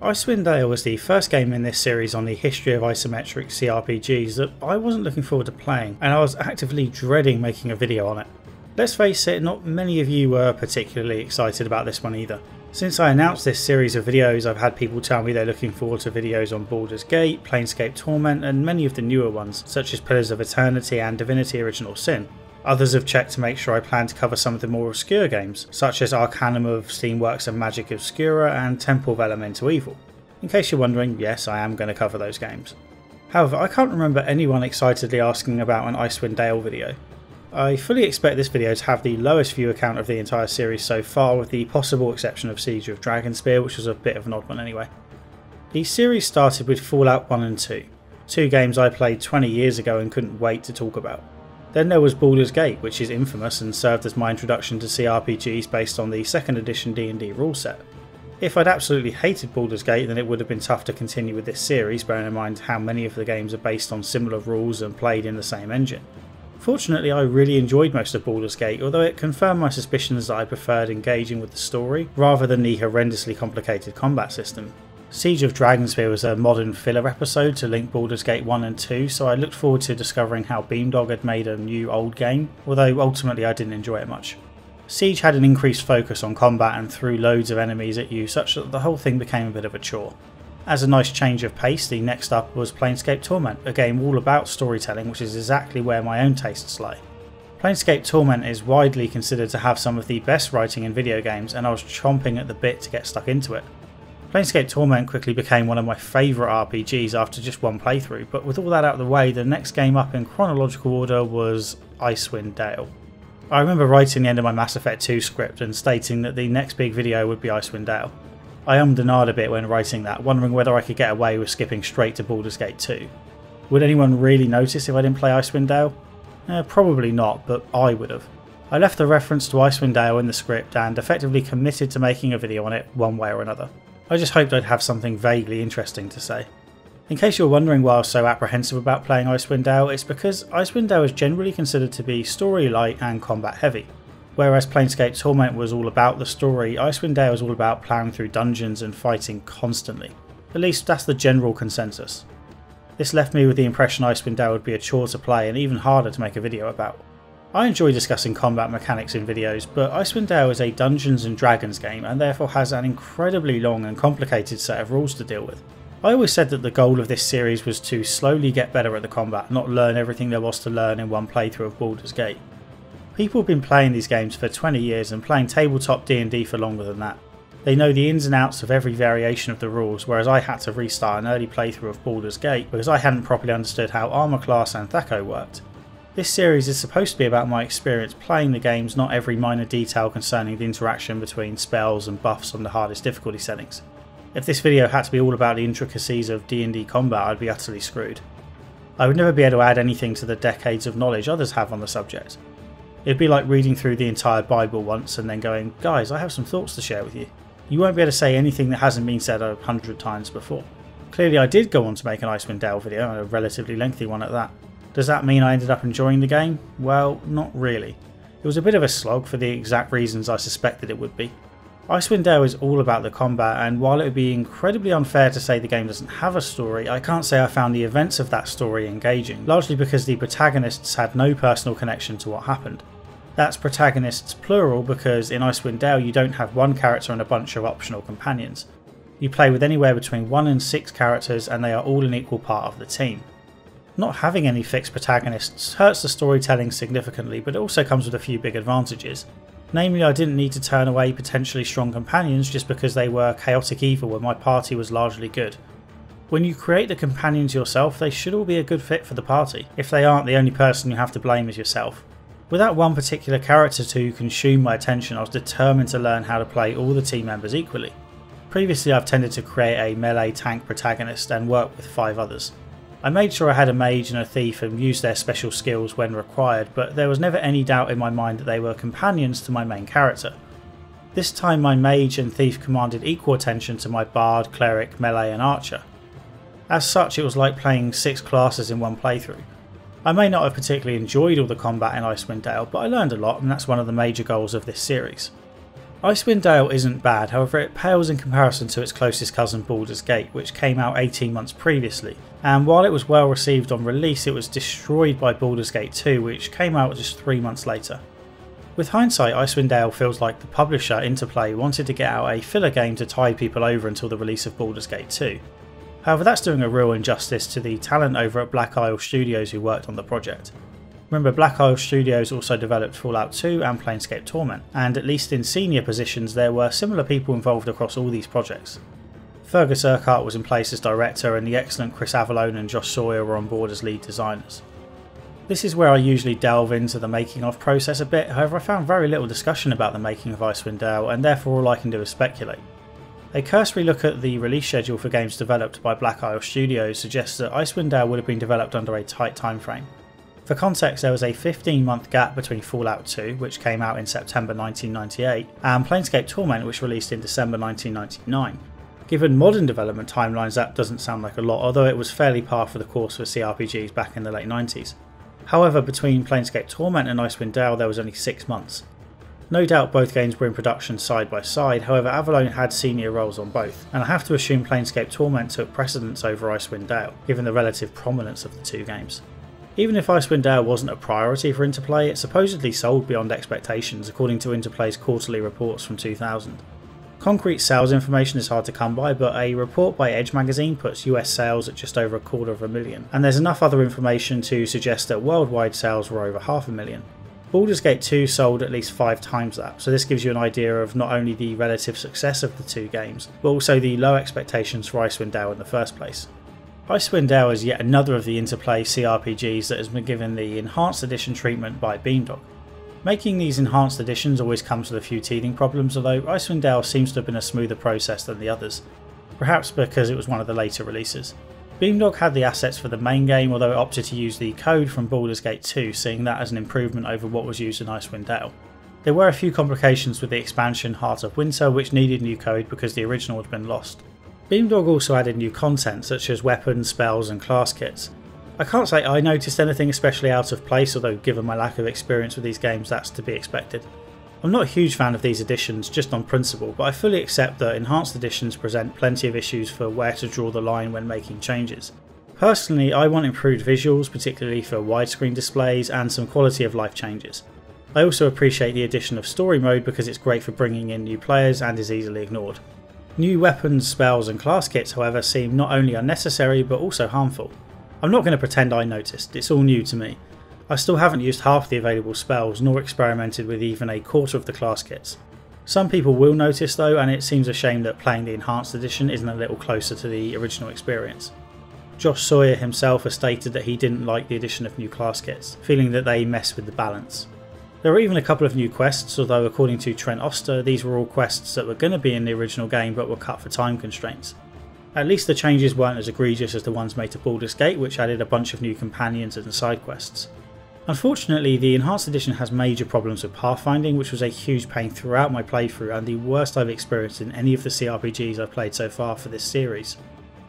Icewind Dale was the first game in this series on the history of isometric CRPGs that I wasn't looking forward to playing, and I was actively dreading making a video on it. Let's face it, not many of you were particularly excited about this one either. Since I announced this series of videos, I've had people tell me they're looking forward to videos on Baldur's Gate, Planescape Torment, and many of the newer ones, such as Pillars of Eternity and Divinity Original Sin. Others have checked to make sure I plan to cover some of the more obscure games, such as Arcanum of Steamworks and Magic Obscura and Temple of Elemental Evil. In case you're wondering, yes, I am going to cover those games. However, I can't remember anyone excitedly asking about an Icewind Dale video. I fully expect this video to have the lowest view count of the entire series so far, with the possible exception of Siege of Dragonspear, which was a bit of an odd one anyway. The series started with Fallout 1 and 2, two games I played 20 years ago and couldn't wait to talk about. Then there was Baldur's Gate, which is infamous and served as my introduction to CRPGs based on the 2nd edition D&D rule set. If I'd absolutely hated Baldur's Gate, then it would have been tough to continue with this series, bearing in mind how many of the games are based on similar rules and played in the same engine. Fortunately, I really enjoyed most of Baldur's Gate, although it confirmed my suspicions that I preferred engaging with the story rather than the horrendously complicated combat system. Siege of Dragonspear was a modern filler episode to link Baldur's Gate 1 and 2, so I looked forward to discovering how Beamdog had made a new old game, although ultimately I didn't enjoy it much. Siege had an increased focus on combat and threw loads of enemies at you, such that the whole thing became a bit of a chore. As a nice change of pace, the next up was Planescape Torment, a game all about storytelling, which is exactly where my own tastes lie. Planescape Torment is widely considered to have some of the best writing in video games, and I was chomping at the bit to get stuck into it. Planescape Torment quickly became one of my favourite RPGs after just one playthrough, but with all that out of the way, the next game up in chronological order was Icewind Dale. I remember writing the end of my Mass Effect 2 script and stating that the next big video would be Icewind Dale. I ummed and ahed a bit when writing that, wondering whether I could get away with skipping straight to Baldur's Gate 2. Would anyone really notice if I didn't play Icewind Dale? Probably not, but I would have. I left the reference to Icewind Dale in the script and effectively committed to making a video on it one way or another. I just hoped I'd have something vaguely interesting to say. In case you're wondering why I was so apprehensive about playing Icewind Dale, it's because Icewind Dale is generally considered to be story light and combat heavy. Whereas Planescape Torment was all about the story, Icewind Dale is all about ploughing through dungeons and fighting constantly. At least that's the general consensus. This left me with the impression Icewind Dale would be a chore to play and even harder to make a video about. I enjoy discussing combat mechanics in videos, but Icewind Dale is a Dungeons and Dragons game and therefore has an incredibly long and complicated set of rules to deal with. I always said that the goal of this series was to slowly get better at the combat, not learn everything there was to learn in one playthrough of Baldur's Gate. People have been playing these games for 20 years and playing tabletop D&D for longer than that. They know the ins and outs of every variation of the rules, whereas I had to restart an early playthrough of Baldur's Gate because I hadn't properly understood how armour class and Thaco worked. This series is supposed to be about my experience playing the games, not every minor detail concerning the interaction between spells and buffs on the hardest difficulty settings. If this video had to be all about the intricacies of D&D combat, I'd be utterly screwed. I would never be able to add anything to the decades of knowledge others have on the subject. It'd be like reading through the entire Bible once and then going, guys, I have some thoughts to share with you. You won't be able to say anything that hasn't been said 100 times before. Clearly I did go on to make an Icewind Dale video, a relatively lengthy one at that. Does that mean I ended up enjoying the game? Well, not really. It was a bit of a slog for the exact reasons I suspected it would be. Icewind Dale is all about the combat, and while it would be incredibly unfair to say the game doesn't have a story, I can't say I found the events of that story engaging, largely because the protagonists had no personal connection to what happened. That's protagonists plural because in Icewind Dale you don't have one character and a bunch of optional companions. You play with anywhere between 1 and 6 characters and they are all an equal part of the team. Not having any fixed protagonists hurts the storytelling significantly, but it also comes with a few big advantages. Namely, I didn't need to turn away potentially strong companions just because they were chaotic evil when my party was largely good. When you create the companions yourself, they should all be a good fit for the party. If they aren't, the only person you have to blame is yourself. Without one particular character to consume my attention, I was determined to learn how to play all the team members equally. Previously I've tended to create a melee tank protagonist and work with 5 others. I made sure I had a mage and a thief and used their special skills when required, but there was never any doubt in my mind that they were companions to my main character. This time my mage and thief commanded equal attention to my bard, cleric, melee and archer. As such, it was like playing 6 classes in one playthrough. I may not have particularly enjoyed all the combat in Icewind Dale, but I learned a lot, and that's one of the major goals of this series. Icewind Dale isn't bad, however it pales in comparison to its closest cousin Baldur's Gate, which came out 18 months previously, and while it was well received on release it was destroyed by Baldur's Gate 2, which came out just 3 months later. With hindsight, Icewind Dale feels like the publisher, Interplay, wanted to get out a filler game to tide people over until the release of Baldur's Gate 2. However, that's doing a real injustice to the talent over at Black Isle Studios who worked on the project. Remember, Black Isle Studios also developed Fallout 2 and Planescape Torment, and at least in senior positions there were similar people involved across all these projects. Fergus Urquhart was in place as director, and the excellent Chris Avallone and Josh Sawyer were on board as lead designers. This is where I usually delve into the making of process a bit, however I found very little discussion about the making of Icewind Dale, and therefore all I can do is speculate. A cursory look at the release schedule for games developed by Black Isle Studios suggests that Icewind Dale would have been developed under a tight timeframe. For context, there was a 15-month gap between Fallout 2, which came out in September 1998, and Planescape Torment, which released in December 1999. Given modern development timelines, that doesn't sound like a lot, although it was fairly par for the course for CRPGs back in the late 90s. However, between Planescape Torment and Icewind Dale there was only 6 months. No doubt both games were in production side by side, however Avallone had senior roles on both, and I have to assume Planescape Torment took precedence over Icewind Dale, given the relative prominence of the two games. Even if Icewind Dale wasn't a priority for Interplay, it supposedly sold beyond expectations according to Interplay's quarterly reports from 2000. Concrete sales information is hard to come by, but a report by Edge magazine puts US sales at just over 250,000, and there's enough other information to suggest that worldwide sales were over 500,000. Baldur's Gate 2 sold at least 5 times that, so this gives you an idea of not only the relative success of the two games, but also the low expectations for Icewind Dale in the first place. Icewind Dale is yet another of the Interplay CRPGs that has been given the Enhanced Edition treatment by Beamdog. Making these Enhanced Editions always comes with a few teething problems, although Icewind Dale seems to have been a smoother process than the others, perhaps because it was one of the later releases. Beamdog had the assets for the main game, although it opted to use the code from Baldur's Gate 2, seeing that as an improvement over what was used in Icewind Dale. There were a few complications with the expansion Heart of Winter, which needed new code because the original had been lost. Beamdog also added new content such as weapons, spells and class kits. I can't say I noticed anything especially out of place, although given my lack of experience with these games that's to be expected. I'm not a huge fan of these editions just on principle, but I fully accept that Enhanced Editions present plenty of issues for where to draw the line when making changes. Personally, I want improved visuals, particularly for widescreen displays, and some quality of life changes. I also appreciate the addition of story mode because it's great for bringing in new players and is easily ignored. New weapons, spells and class kits however seem not only unnecessary but also harmful. I'm not going to pretend I noticed, it's all new to me. I still haven't used half the available spells nor experimented with even a quarter of the class kits. Some people will notice though, and it seems a shame that playing the Enhanced Edition isn't a little closer to the original experience. Josh Sawyer himself has stated that he didn't like the addition of new class kits, feeling that they mess with the balance. There are even a couple of new quests, although according to Trent Oster these were all quests that were going to be in the original game but were cut for time constraints. At least the changes weren't as egregious as the ones made to Baldur's Gate, which added a bunch of new companions and side quests. Unfortunately, the Enhanced Edition has major problems with pathfinding, which was a huge pain throughout my playthrough and the worst I've experienced in any of the CRPGs I've played so far for this series.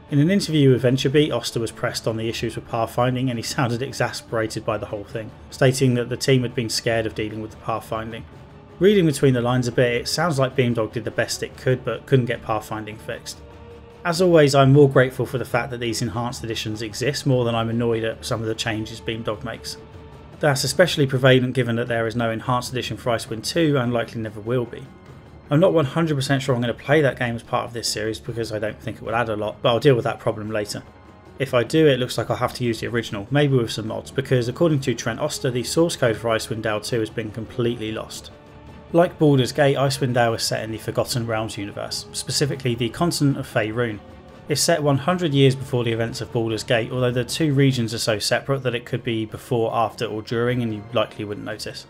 In an interview with VentureBeat, Oster was pressed on the issues with pathfinding and he sounded exasperated by the whole thing, stating that the team had been scared of dealing with the pathfinding. Reading between the lines a bit, it sounds like Beamdog did the best it could but couldn't get pathfinding fixed. As always, I'm more grateful for the fact that these Enhanced Editions exist more than I'm annoyed at some of the changes Beamdog makes. That's especially prevalent given that there is no Enhanced Edition for Icewind 2 and likely never will be. I'm not 100% sure I'm going to play that game as part of this series because I don't think it will add a lot, but I'll deal with that problem later. If I do, it looks like I'll have to use the original, maybe with some mods, because according to Trent Oster, the source code for Icewind Dale 2 has been completely lost. Like Baldur's Gate, Icewind Dale is set in the Forgotten Realms universe, specifically the continent of Faerun. It's set 100 years before the events of Baldur's Gate, although the two regions are so separate that it could be before, after or during and you likely wouldn't notice.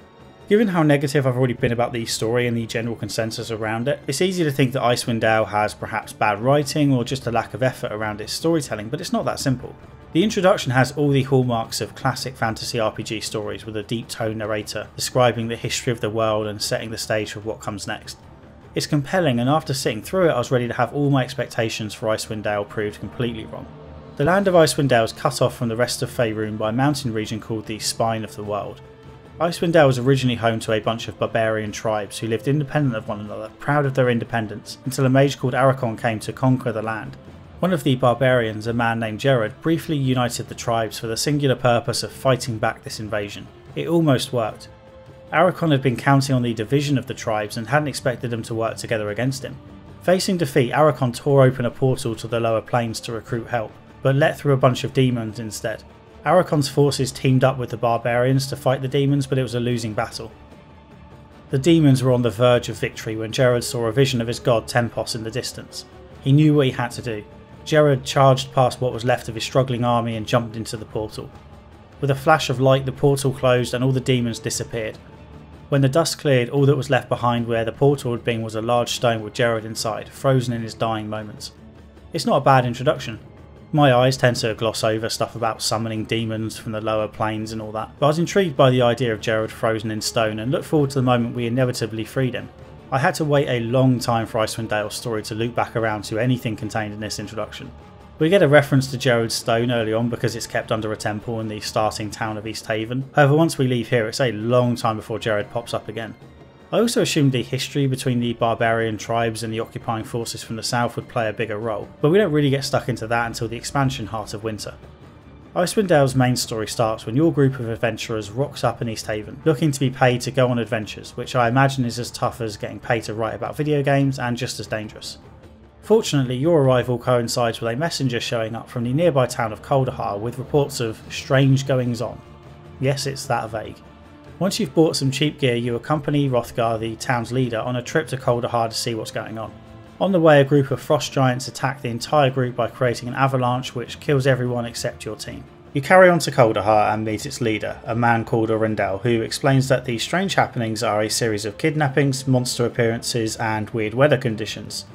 Given how negative I've already been about the story and the general consensus around it, it's easy to think that Icewind Dale has perhaps bad writing or just a lack of effort around its storytelling, but it's not that simple. The introduction has all the hallmarks of classic fantasy RPG stories with a deep tone narrator describing the history of the world and setting the stage for what comes next. It's compelling, and after sitting through it I was ready to have all my expectations for Icewind Dale proved completely wrong. The land of Icewind Dale is cut off from the rest of Faerun by a mountain region called the Spine of the World. Icewind Dale was originally home to a bunch of barbarian tribes who lived independent of one another, proud of their independence, until a mage called Arachon came to conquer the land. One of the barbarians, a man named Jared, briefly united the tribes for the singular purpose of fighting back this invasion. It almost worked. Arachon had been counting on the division of the tribes and hadn't expected them to work together against him. Facing defeat, Arachon tore open a portal to the lower planes to recruit help, but let through a bunch of demons instead. Arachon's forces teamed up with the barbarians to fight the demons, but it was a losing battle. The demons were on the verge of victory when Jared saw a vision of his god Tempos in the distance. He knew what he had to do. Jared charged past what was left of his struggling army and jumped into the portal. With a flash of light, the portal closed and all the demons disappeared. When the dust cleared, all that was left behind where the portal had been was a large stone with Jared inside, frozen in his dying moments. It's not a bad introduction. My eyes tend to gloss over stuff about summoning demons from the lower planes and all that, but I was intrigued by the idea of Jared frozen in stone and looked forward to the moment we inevitably freed him. I had to wait a long time for Icewind Dale's story to loop back around to anything contained in this introduction. We get a reference to Jared's stone early on because it's kept under a temple in the starting town of East Haven. However, once we leave here, it's a long time before Jared pops up again. I also assumed the history between the barbarian tribes and the occupying forces from the south would play a bigger role, but we don't really get stuck into that until the expansion Heart of Winter. Icewind Dale's main story starts when your group of adventurers rocks up in East Haven, looking to be paid to go on adventures, which I imagine is as tough as getting paid to write about video games and just as dangerous. Fortunately, your arrival coincides with a messenger showing up from the nearby town of Kaldahar with reports of strange goings on. Yes, it's that vague. Once you've bought some cheap gear, you accompany Hrothgar, the town's leader, on a trip to Kaldahar to see what's going on. On the way, a group of frost giants attack the entire group by creating an avalanche which kills everyone except your team. You carry on to Kaldahar and meet its leader, a man called Arundel, who explains that the strange happenings are a series of kidnappings, monster appearances and weird weather conditions.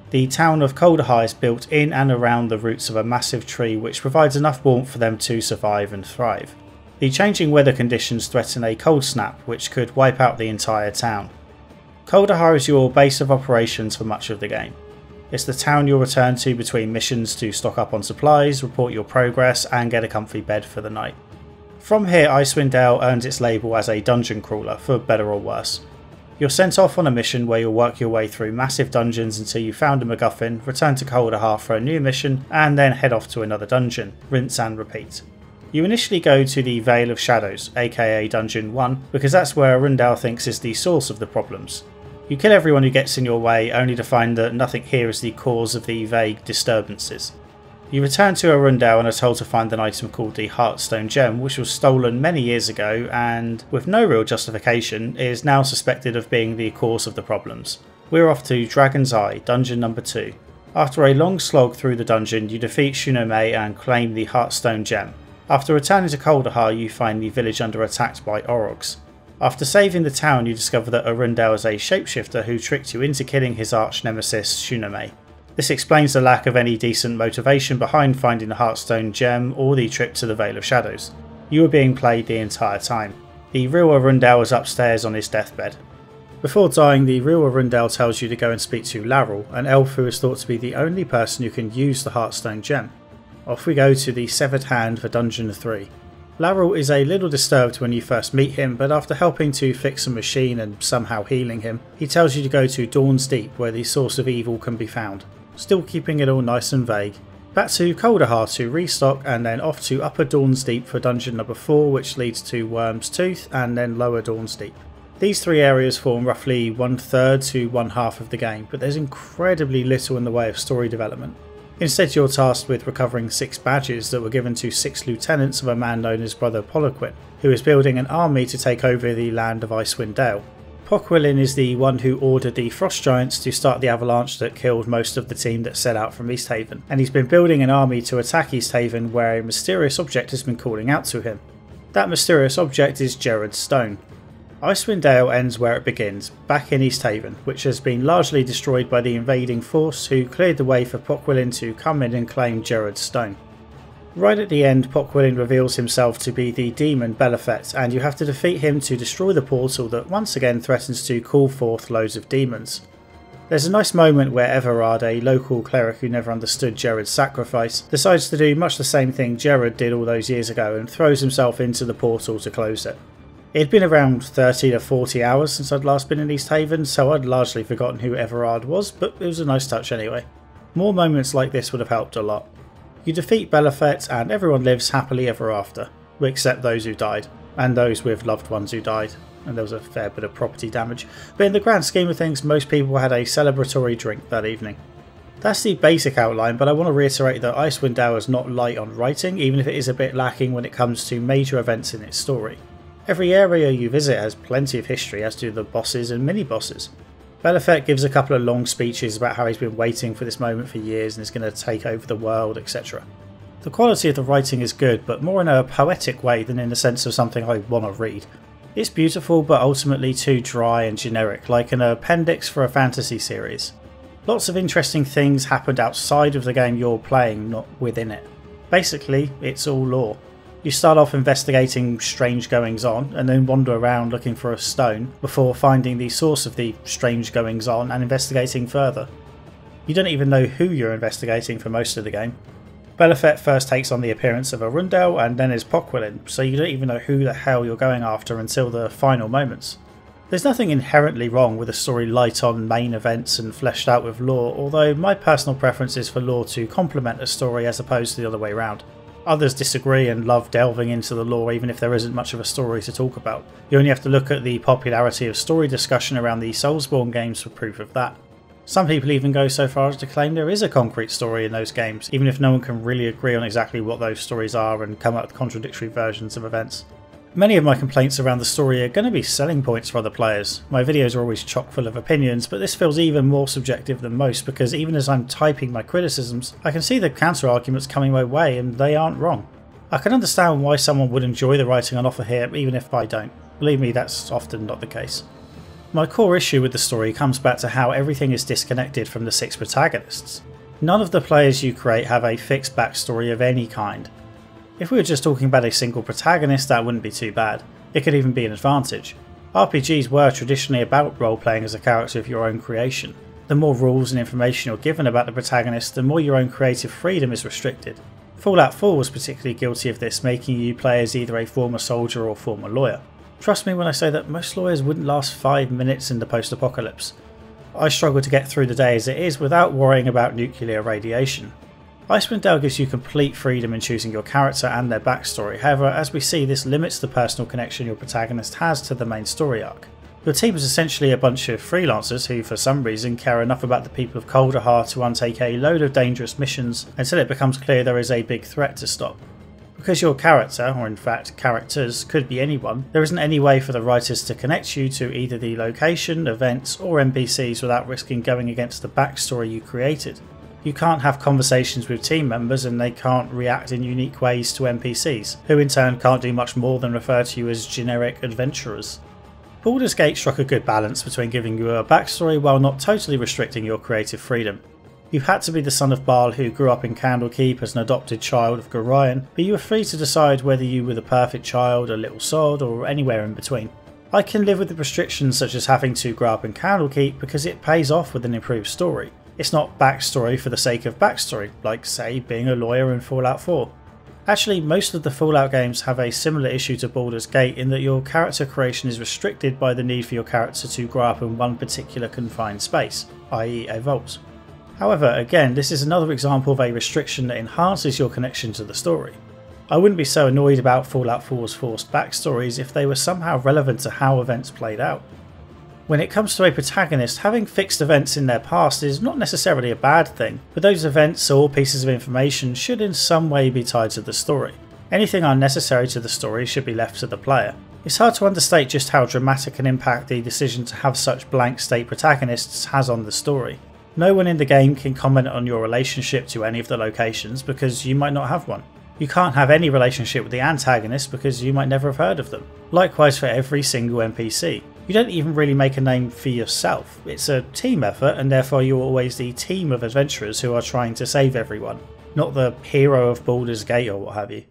The town of Kaldahar is built in and around the roots of a massive tree which provides enough warmth for them to survive and thrive. The changing weather conditions threaten a cold snap which could wipe out the entire town. Kaldahar is your base of operations for much of the game. It's the town you'll return to between missions to stock up on supplies, report your progress and get a comfy bed for the night. From here, Icewind Dale earns its label as a dungeon crawler, for better or worse. You're sent off on a mission where you'll work your way through massive dungeons until you found a MacGuffin, return to Kaldahar for a new mission and then head off to another dungeon, rinse and repeat. You initially go to the Vale of Shadows, aka Dungeon 1, because that's where Arundel thinks is the source of the problems. You kill everyone who gets in your way, only to find that nothing here is the cause of the vague disturbances. You return to Arundel and are told to find an item called the Heartstone Gem, which was stolen many years ago and, with no real justification, is now suspected of being the cause of the problems. We're off to Dragon's Eye, Dungeon number 2. After a long slog through the dungeon, you defeat Shunome and claim the Heartstone Gem. After returning to Kaldahar, you find the village under attack by Orogs. After saving the town, you discover that Arundel is a shapeshifter who tricked you into killing his arch-nemesis Shunome. This explains the lack of any decent motivation behind finding the Heartstone Gem or the trip to the Vale of Shadows. You were being played the entire time. The real Arundel is upstairs on his deathbed. Before dying, the real Arundel tells you to go and speak to Laryl, an elf who is thought to be the only person who can use the Heartstone Gem. Off we go to the Severed Hand for Dungeon 3. Laryl is a little disturbed when you first meet him, but after helping to fix a machine and somehow healing him, he tells you to go to Dawn's Deep where the source of evil can be found, still keeping it all nice and vague. Back to Kaldahar to restock and then off to Upper Dawn's Deep for Dungeon number 4, which leads to Worm's Tooth and then Lower Dawn's Deep. These three areas form roughly 1/3 to 1/2 of the game, but there's incredibly little in the way of story development. Instead, you're tasked with recovering 6 badges that were given to 6 lieutenants of a man known as Brother Poliquin, who is building an army to take over the land of Icewind Dale. Poliquin is the one who ordered the Frost Giants to start the avalanche that killed most of the team that set out from East Haven, and he's been building an army to attack East Haven where a mysterious object has been calling out to him. That mysterious object is Jared's Stone. Icewind Dale ends where it begins, back in East Haven, which has been largely destroyed by the invading force who cleared the way for Poliquin to come in and claim Jared's Stone. Right at the end, Poliquin reveals himself to be the demon Belafet, and you have to defeat him to destroy the portal that once again threatens to call forth loads of demons. There's a nice moment where Everard, a local cleric who never understood Jared's sacrifice, decides to do much the same thing Jared did all those years ago and throws himself into the portal to close it. It had been around 30 to 40 hours since I'd last been in East Haven, so I'd largely forgotten who Everard was, but it was a nice touch anyway. More moments like this would have helped a lot. You defeat Belafet and everyone lives happily ever after, except those who died, and those with loved ones who died, and there was a fair bit of property damage, but in the grand scheme of things most people had a celebratory drink that evening. That's the basic outline, but I want to reiterate that Icewind Dale is not light on writing, even if it is a bit lacking when it comes to major events in its story. Every area you visit has plenty of history, as do the bosses and mini-bosses. Belafet gives a couple of long speeches about how he's been waiting for this moment for years and is going to take over the world, etc. The quality of the writing is good, but more in a poetic way than in the sense of something I want to read. It's beautiful, but ultimately too dry and generic, like an appendix for a fantasy series. Lots of interesting things happened outside of the game you're playing, not within it. Basically, it's all lore. You start off investigating strange goings on and then wander around looking for a stone before finding the source of the strange goings on and investigating further. You don't even know who you're investigating for most of the game. Belafet first takes on the appearance of Arundel and then is Poquelin, so you don't even know who the hell you're going after until the final moments. There's nothing inherently wrong with a story light on main events and fleshed out with lore, although my personal preference is for lore to complement a story as opposed to the other way around. Others disagree and love delving into the lore even if there isn't much of a story to talk about. You only have to look at the popularity of story discussion around the Soulsborne games for proof of that. Some people even go so far as to claim there is a concrete story in those games, even if no one can really agree on exactly what those stories are and come up with contradictory versions of events. Many of my complaints around the story are going to be selling points for other players. My videos are always chock full of opinions, but this feels even more subjective than most because even as I'm typing my criticisms, I can see the counter arguments coming my way and they aren't wrong. I can understand why someone would enjoy the writing on offer here even if I don't. Believe me, that's often not the case. My core issue with the story comes back to how everything is disconnected from the 6 protagonists. None of the players you create have a fixed backstory of any kind. If we were just talking about a single protagonist, that wouldn't be too bad. It could even be an advantage. RPGs were traditionally about role-playing as a character of your own creation. The more rules and information you're given about the protagonist, the more your own creative freedom is restricted. Fallout 4 was particularly guilty of this, making you play as either a former soldier or former lawyer. Trust me when I say that most lawyers wouldn't last 5 minutes in the post-apocalypse. I struggle to get through the day as it is without worrying about nuclear radiation. Icewind Dale gives you complete freedom in choosing your character and their backstory, however as we see this limits the personal connection your protagonist has to the main story arc. Your team is essentially a bunch of freelancers who for some reason care enough about the people of Kaldahar to undertake a load of dangerous missions until it becomes clear there is a big threat to stop. Because your character, or in fact characters, could be anyone, there isn't any way for the writers to connect you to either the location, events or NPCs without risking going against the backstory you created. You can't have conversations with team members and they can't react in unique ways to NPCs, who in turn can't do much more than refer to you as generic adventurers. Baldur's Gate struck a good balance between giving you a backstory while not totally restricting your creative freedom. You had to be the son of Baal who grew up in Candlekeep as an adopted child of Gorion, but you were free to decide whether you were the perfect child, a little sod, or anywhere in between. I can live with the restrictions such as having to grow up in Candlekeep because it pays off with an improved story. It's not backstory for the sake of backstory, like say being a lawyer in Fallout 4. Actually, most of the Fallout games have a similar issue to Baldur's Gate in that your character creation is restricted by the need for your character to grow up in one particular confined space, i.e. a vault. However, again, this is another example of a restriction that enhances your connection to the story. I wouldn't be so annoyed about Fallout 4's forced backstories if they were somehow relevant to how events played out. When it comes to a protagonist, having fixed events in their past is not necessarily a bad thing, but those events or pieces of information should in some way be tied to the story. Anything unnecessary to the story should be left to the player. It's hard to understate just how dramatic an impact the decision to have such blank slate protagonists has on the story. No one in the game can comment on your relationship to any of the locations because you might not have one. You can't have any relationship with the antagonist because you might never have heard of them. Likewise for every single NPC. You don't even really make a name for yourself. It's a team effort and therefore you're always the team of adventurers who are trying to save everyone, not the hero of Baldur's Gate or what have you.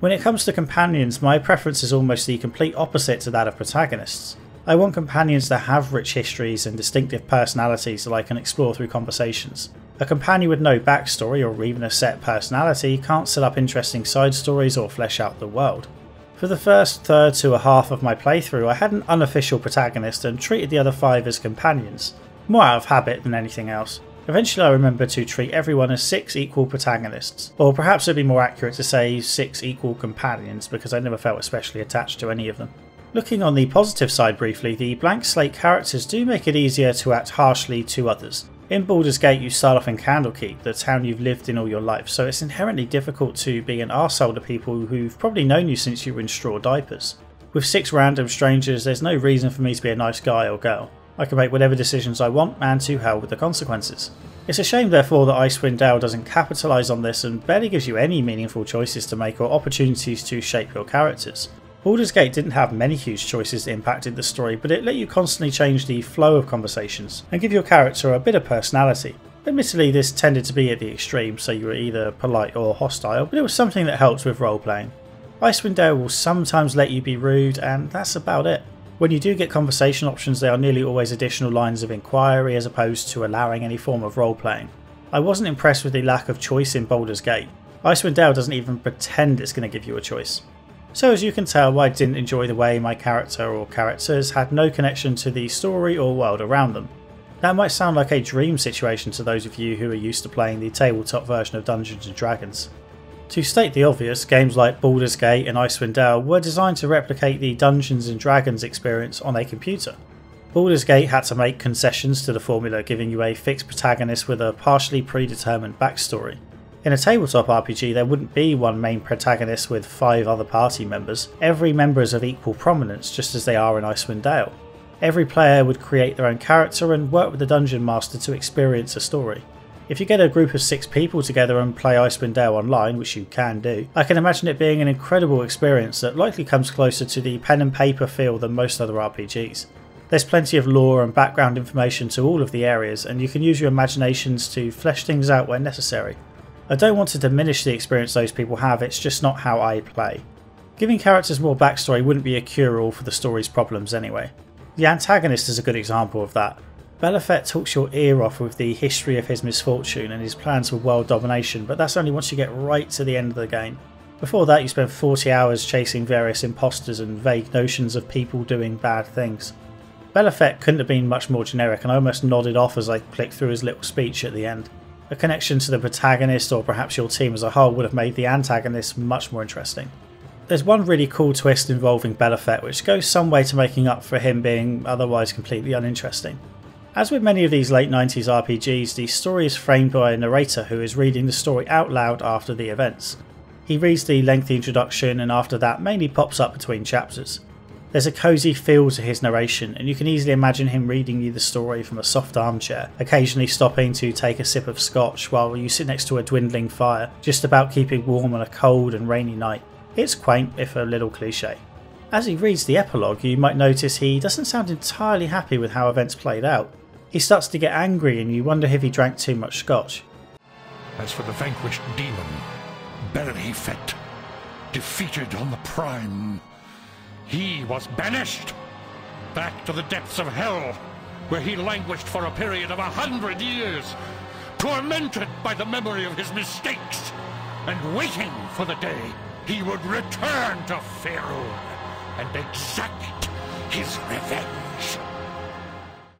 When it comes to companions, my preference is almost the complete opposite to that of protagonists. I want companions that have rich histories and distinctive personalities that I can explore through conversations. A companion with no backstory or even a set personality can't set up interesting side stories or flesh out the world. For the first third to a half of my playthrough, I had an unofficial protagonist and treated the other 5 as companions, more out of habit than anything else. Eventually I remembered to treat everyone as 6 equal protagonists, or perhaps it'd be more accurate to say 6 equal companions, because I never felt especially attached to any of them. Looking on the positive side briefly, the blank slate characters do make it easier to act harshly to others. In Baldur's Gate you start off in Candlekeep, the town you've lived in all your life, so it's inherently difficult to be an arsehole to people who've probably known you since you were in straw diapers. With 6 random strangers, there's no reason for me to be a nice guy or girl. I can make whatever decisions I want, and to hell with the consequences. It's a shame therefore that Icewind Dale doesn't capitalise on this and barely gives you any meaningful choices to make or opportunities to shape your characters. Baldur's Gate didn't have many huge choices that impacted the story, but it let you constantly change the flow of conversations and give your character a bit of personality. Admittedly this tended to be at the extreme, so you were either polite or hostile, but it was something that helped with role-playing. Icewind Dale will sometimes let you be rude, and that's about it. When you do get conversation options, they are nearly always additional lines of inquiry as opposed to allowing any form of role-playing. I wasn't impressed with the lack of choice in Baldur's Gate. Icewind Dale doesn't even pretend it's going to give you a choice. So as you can tell, I didn't enjoy the way my character or characters had no connection to the story or world around them. That might sound like a dream situation to those of you who are used to playing the tabletop version of Dungeons & Dragons. To state the obvious, games like Baldur's Gate and Icewind Dale were designed to replicate the Dungeons & Dragons experience on a computer. Baldur's Gate had to make concessions to the formula, giving you a fixed protagonist with a partially predetermined backstory. In a tabletop RPG there wouldn't be one main protagonist with 5 other party members. Every member is of equal prominence, just as they are in Icewind Dale. Every player would create their own character and work with the Dungeon Master to experience a story. If you get a group of 6 people together and play Icewind Dale online, which you can do, I can imagine it being an incredible experience that likely comes closer to the pen and paper feel than most other RPGs. There's plenty of lore and background information to all of the areas, and you can use your imaginations to flesh things out where necessary. I don't want to diminish the experience those people have, it's just not how I play. Giving characters more backstory wouldn't be a cure-all for the story's problems anyway. The antagonist is a good example of that. Belafet talks your ear off with the history of his misfortune and his plans for world domination, but that's only once you get right to the end of the game. Before that you spend 40 hours chasing various imposters and vague notions of people doing bad things. Belafet couldn't have been much more generic, and I almost nodded off as I clicked through his little speech at the end. A connection to the protagonist or perhaps your team as a whole would have made the antagonist much more interesting. There's one really cool twist involving Belafet which goes some way to making up for him being otherwise completely uninteresting. As with many of these late 90s RPGs, the story is framed by a narrator who is reading the story out loud after the events. He reads the lengthy introduction and after that mainly pops up between chapters. There's a cosy feel to his narration, and you can easily imagine him reading you the story from a soft armchair, occasionally stopping to take a sip of scotch while you sit next to a dwindling fire, just about keeping warm on a cold and rainy night. It's quaint, if a little cliché. As he reads the epilogue, you might notice he doesn't sound entirely happy with how events played out. He starts to get angry and you wonder if he drank too much scotch. As for the vanquished demon, Belafet, defeated on the Prime, he was banished back to the depths of hell, where he languished for a period of 100 years, tormented by the memory of his mistakes, and waiting for the day he would return to Faerun and exact his revenge.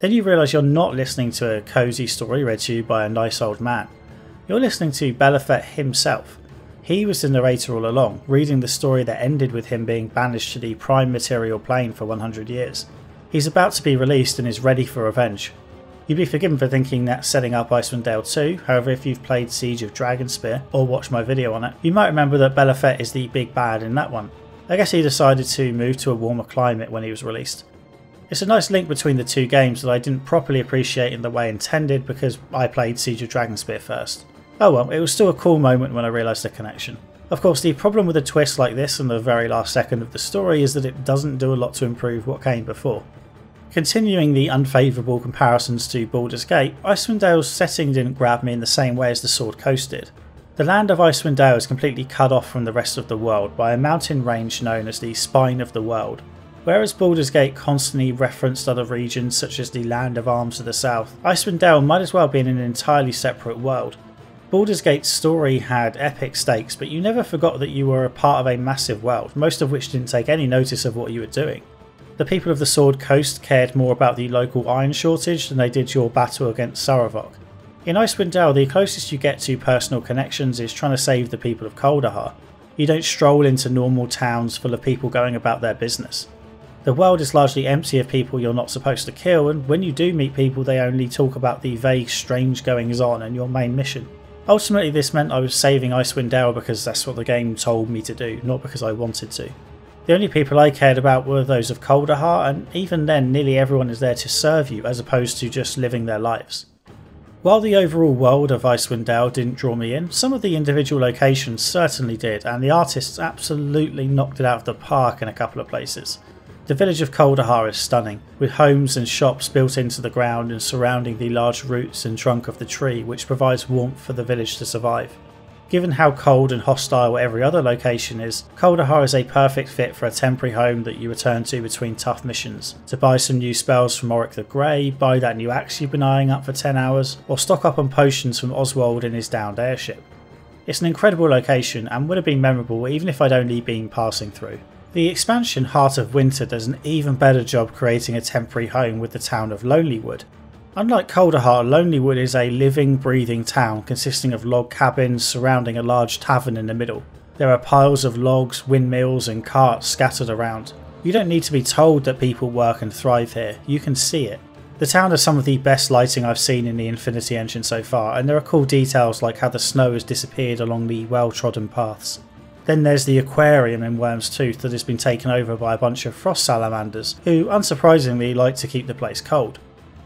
Then you realise you're not listening to a cosy story read to you by a nice old man. You're listening to Belafet himself. He was the narrator all along, reading the story that ended with him being banished to the Prime Material Plane for 100 years. He's about to be released and is ready for revenge. You'd be forgiven for thinking that's setting up Icewind Dale 2, however if you've played Siege of Dragonspear or watched my video on it, you might remember that Belafet is the big bad in that one. I guess he decided to move to a warmer climate when he was released. It's a nice link between the two games that I didn't properly appreciate in the way intended because I played Siege of Dragonspear first. Oh well, it was still a cool moment when I realised the connection. Of course, the problem with a twist like this in the very last second of the story is that it doesn't do a lot to improve what came before. Continuing the unfavourable comparisons to Baldur's Gate, Icewind Dale's setting didn't grab me in the same way as the Sword Coast did. The land of Icewind Dale is completely cut off from the rest of the world by a mountain range known as the Spine of the World. Whereas Baldur's Gate constantly referenced other regions such as the Land of Arms to the south, Icewind Dale might as well be in an entirely separate world. Baldur's Gate's story had epic stakes, but you never forgot that you were a part of a massive world, most of which didn't take any notice of what you were doing. The people of the Sword Coast cared more about the local iron shortage than they did your battle against Saravok. In Icewind Dale, the closest you get to personal connections is trying to save the people of Kaldahar. You don't stroll into normal towns full of people going about their business. The world is largely empty of people you're not supposed to kill, and when you do meet people they only talk about the vague strange goings on and your main mission. Ultimately this meant I was saving Icewind Dale because that's what the game told me to do, not because I wanted to. The only people I cared about were those of Kaldahar, and even then nearly everyone is there to serve you as opposed to just living their lives. While the overall world of Icewind Dale didn't draw me in, some of the individual locations certainly did, and the artists absolutely knocked it out of the park in a couple of places. The village of Kaldahar is stunning, with homes and shops built into the ground and surrounding the large roots and trunk of the tree, which provides warmth for the village to survive. Given how cold and hostile every other location is, Kaldahar is a perfect fit for a temporary home that you return to between tough missions, to buy some new spells from Auric the Grey, buy that new axe you've been eyeing up for 10 hours, or stock up on potions from Oswald in his downed airship. It's an incredible location and would have been memorable even if I'd only been passing through. The expansion Heart of Winter does an even better job creating a temporary home with the town of Lonelywood. Unlike Kaldahar, Lonelywood is a living, breathing town consisting of log cabins surrounding a large tavern in the middle. There are piles of logs, windmills and carts scattered around. You don't need to be told that people work and thrive here, you can see it. The town has some of the best lighting I've seen in the Infinity Engine so far, and there are cool details like how the snow has disappeared along the well-trodden paths. Then there's the aquarium in Worm's Tooth that has been taken over by a bunch of frost salamanders, who unsurprisingly like to keep the place cold.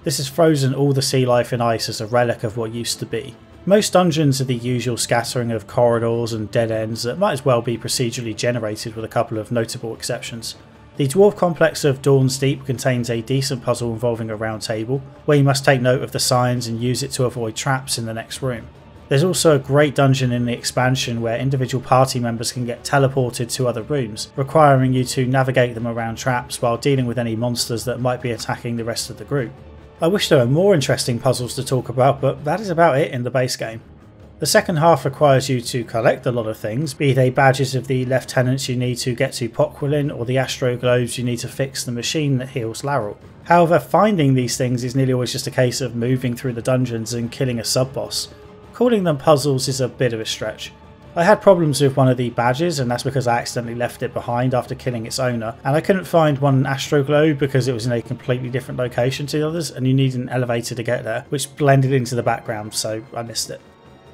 This has frozen all the sea life in ice as a relic of what used to be. Most dungeons are the usual scattering of corridors and dead ends that might as well be procedurally generated with a couple of notable exceptions. The dwarf complex of Dawn's Deep contains a decent puzzle involving a round table, where you must take note of the signs and use it to avoid traps in the next room. There's also a great dungeon in the expansion where individual party members can get teleported to other rooms, requiring you to navigate them around traps while dealing with any monsters that might be attacking the rest of the group. I wish there were more interesting puzzles to talk about, but that is about it in the base game. The second half requires you to collect a lot of things, be they badges of the lieutenants you need to get to Poquelin or the astro globes you need to fix the machine that heals Laurel. However, finding these things is nearly always just a case of moving through the dungeons and killing a sub-boss. Calling them puzzles is a bit of a stretch. I had problems with one of the badges, and that's because I accidentally left it behind after killing its owner, and I couldn't find one astro globe because it was in a completely different location to the others and you need an elevator to get there, which blended into the background, so I missed it.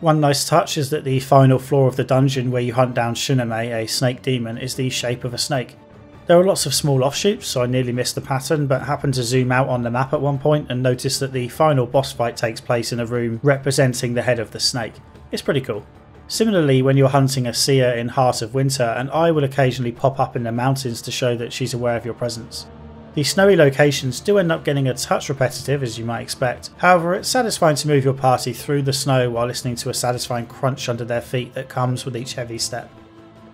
One nice touch is that the final floor of the dungeon where you hunt down Shiname, a snake demon, is the shape of a snake. There are lots of small offshoots, so I nearly missed the pattern, but happened to zoom out on the map at one point and noticed that the final boss fight takes place in a room representing the head of the snake. It's pretty cool. Similarly, when you're hunting a seer in Heart of Winter, an eye will occasionally pop up in the mountains to show that she's aware of your presence. The snowy locations do end up getting a touch repetitive, as you might expect. However, it's satisfying to move your party through the snow while listening to a satisfying crunch under their feet that comes with each heavy step.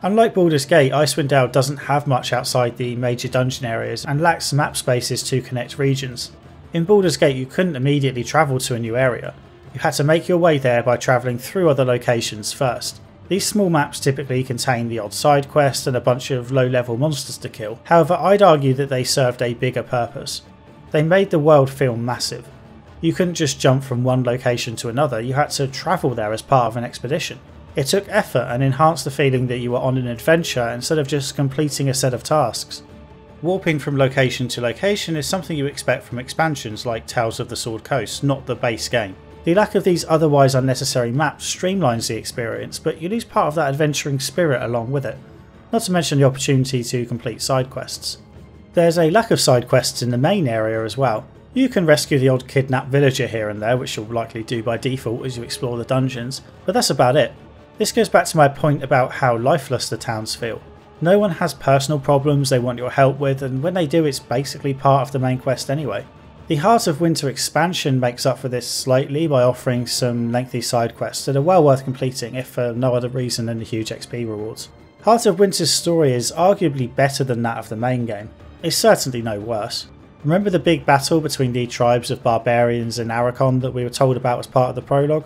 Unlike Baldur's Gate, Icewind Dale doesn't have much outside the major dungeon areas and lacks map spaces to connect regions. In Baldur's Gate you couldn't immediately travel to a new area. You had to make your way there by travelling through other locations first. These small maps typically contain the odd side quest and a bunch of low level monsters to kill, however I'd argue that they served a bigger purpose. They made the world feel massive. You couldn't just jump from one location to another, you had to travel there as part of an expedition. It took effort and enhanced the feeling that you were on an adventure instead of just completing a set of tasks. Warping from location to location is something you expect from expansions like Tales of the Sword Coast, not the base game. The lack of these otherwise unnecessary maps streamlines the experience, but you lose part of that adventuring spirit along with it, not to mention the opportunity to complete side quests. There's a lack of side quests in the main area as well. You can rescue the odd kidnapped villager here and there, which you'll likely do by default as you explore the dungeons, but that's about it. This goes back to my point about how lifeless the towns feel. No one has personal problems they want your help with, and when they do it's basically part of the main quest anyway. The Heart of Winter expansion makes up for this slightly by offering some lengthy side quests that are well worth completing if for no other reason than the huge XP rewards. Heart of Winter's story is arguably better than that of the main game. It's certainly no worse. Remember the big battle between the tribes of barbarians in Arachon that we were told about as part of the prologue?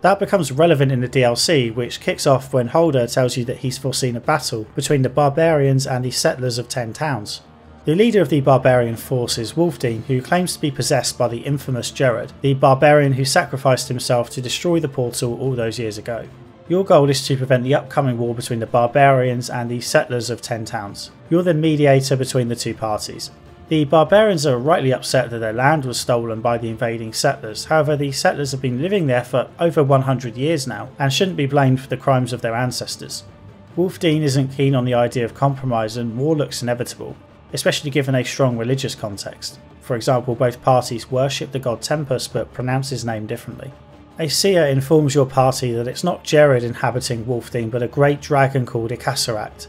That becomes relevant in the DLC, which kicks off when Holder tells you that he's foreseen a battle between the barbarians and the settlers of 10 towns. The leader of the barbarian force is Wulfdine, who claims to be possessed by the infamous Jared, the barbarian who sacrificed himself to destroy the portal all those years ago. Your goal is to prevent the upcoming war between the barbarians and the settlers of 10 towns. You're the mediator between the two parties. The barbarians are rightly upset that their land was stolen by the invading settlers. However, the settlers have been living there for over 100 years now and shouldn't be blamed for the crimes of their ancestors. Wulfdine isn't keen on the idea of compromise, and war looks inevitable, especially given a strong religious context. For example, both parties worship the god Tempus but pronounce his name differently. A seer informs your party that it's not Jared inhabiting Wulfdine but a great dragon called Icasaract.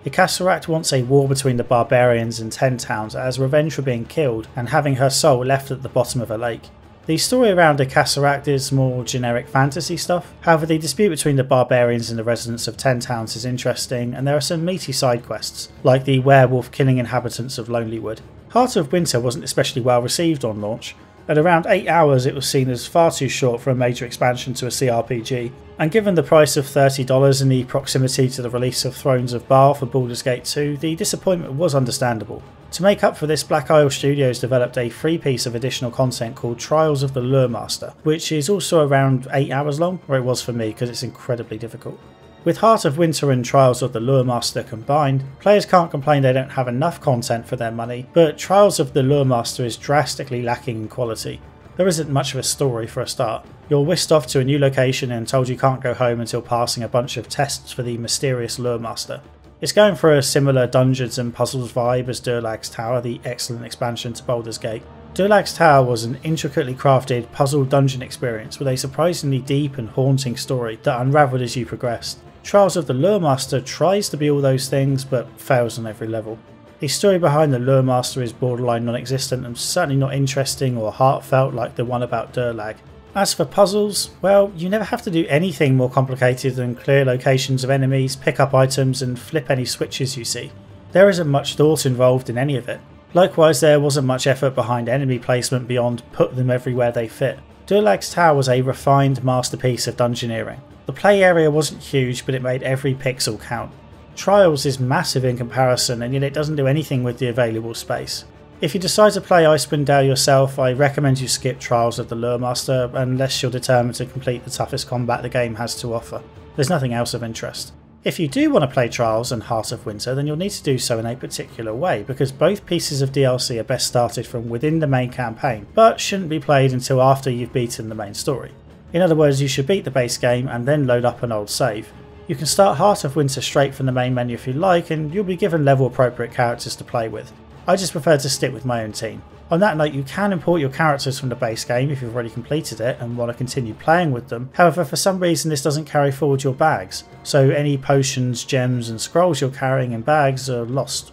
Icasaract wants a war between the barbarians and 10 towns as revenge for being killed and having her soul left at the bottom of a lake. The story around Icasaract is more generic fantasy stuff, however the dispute between the barbarians and the residents of 10 towns is interesting, and there are some meaty side quests, like the werewolf killing inhabitants of Lonelywood. Heart of Winter wasn't especially well received on launch. At around 8 hours it was seen as far too short for a major expansion to a CRPG, and given the price of $30 and the proximity to the release of Thrones of Baal for Baldur's Gate 2, the disappointment was understandable. To make up for this, Black Isle Studios developed a free piece of additional content called Trials of the Lure Master, which is also around 8 hours long, or it was for me because it's incredibly difficult. With Heart of Winter and Trials of the Lure Master combined, players can't complain they don't have enough content for their money, but Trials of the Lure Master is drastically lacking in quality. There isn't much of a story for a start. You're whisked off to a new location and told you can't go home until passing a bunch of tests for the mysterious Lure Master. It's going for a similar dungeons and puzzles vibe as Durlag's Tower, the excellent expansion to Baldur's Gate. Durlag's Tower was an intricately crafted puzzle dungeon experience with a surprisingly deep and haunting story that unravelled as you progressed. Trials of the Lure Master tries to be all those things but fails on every level. The story behind the Lure Master is borderline non-existent and certainly not interesting or heartfelt like the one about Durlag. As for puzzles, well, you never have to do anything more complicated than clear locations of enemies, pick up items and flip any switches you see. There isn't much thought involved in any of it. Likewise, there wasn't much effort behind enemy placement beyond put them everywhere they fit. Durlag's Tower was a refined masterpiece of dungeoneering. The play area wasn't huge, but it made every pixel count. Trials is massive in comparison, and yet it doesn't do anything with the available space. If you decide to play Icewind yourself, I recommend you skip Trials of the Lure Master unless you're determined to complete the toughest combat the game has to offer. There's nothing else of interest. If you do want to play Trials and Heart of Winter, then you'll need to do so in a particular way, because both pieces of DLC are best started from within the main campaign, but shouldn't be played until after you've beaten the main story. In other words, you should beat the base game and then load up an old save. You can start Heart of Winter straight from the main menu if you like, and you'll be given level appropriate characters to play with. I just prefer to stick with my own team. On that note, you can import your characters from the base game if you've already completed it and want to continue playing with them. However, for some reason this doesn't carry forward your bags, so any potions, gems and scrolls you're carrying in bags are lost.